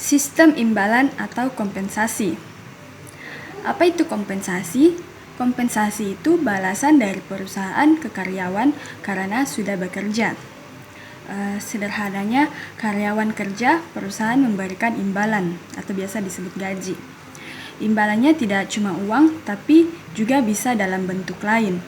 Sistem imbalan atau kompensasi. Apa itu kompensasi? Kompensasi itu balasan dari perusahaan ke karyawan karena sudah bekerja. Sederhananya, karyawan kerja, perusahaan memberikan imbalan atau biasa disebut gaji. Imbalannya tidak cuma uang, tapi juga bisa dalam bentuk lain.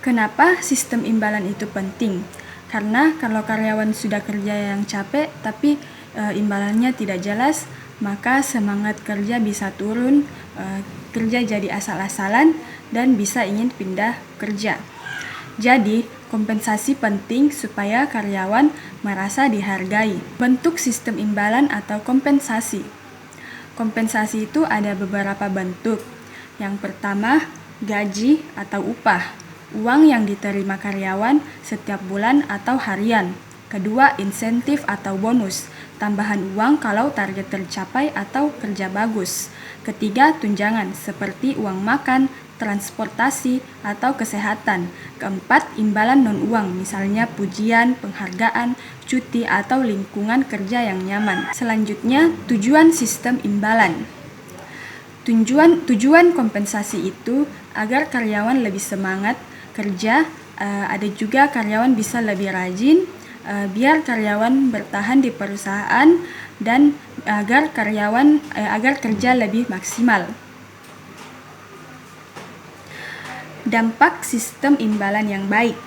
Kenapa sistem imbalan itu penting? Karena kalau karyawan sudah kerja yang capek, tapi imbalannya tidak jelas, maka semangat kerja bisa turun, kerja jadi asal-asalan, dan bisa ingin pindah kerja. Jadi, kompensasi penting supaya karyawan merasa dihargai. Bentuk sistem imbalan atau kompensasi. Kompensasi itu ada beberapa bentuk. Yang pertama, gaji atau upah, uang yang diterima karyawan setiap bulan atau harian. Kedua, insentif atau bonus, tambahan uang kalau target tercapai atau kerja bagus. Ketiga, tunjangan seperti uang makan, transportasi, atau kesehatan. Keempat, imbalan non-uang, misalnya pujian, penghargaan, cuti, atau lingkungan kerja yang nyaman. Selanjutnya, tujuan sistem imbalan. Tujuan kompensasi itu agar karyawan lebih semangat kerja, ada juga karyawan bisa lebih rajin, biar karyawan bertahan di perusahaan, dan agar kerja lebih maksimal. Dampak sistem imbalan yang baik.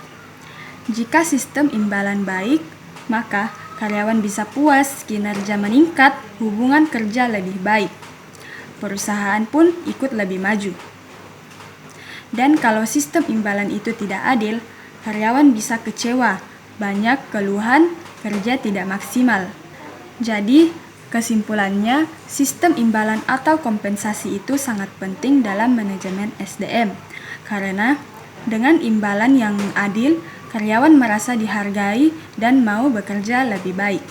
Jika sistem imbalan baik, maka karyawan bisa puas, kinerja meningkat, hubungan kerja lebih baik. Perusahaan pun ikut lebih maju. Dan kalau sistem imbalan itu tidak adil, karyawan bisa kecewa, banyak keluhan, kerja tidak maksimal. Jadi, kesimpulannya, sistem imbalan atau kompensasi itu sangat penting dalam manajemen SDM. Karena dengan imbalan yang adil, karyawan merasa dihargai dan mau bekerja lebih baik.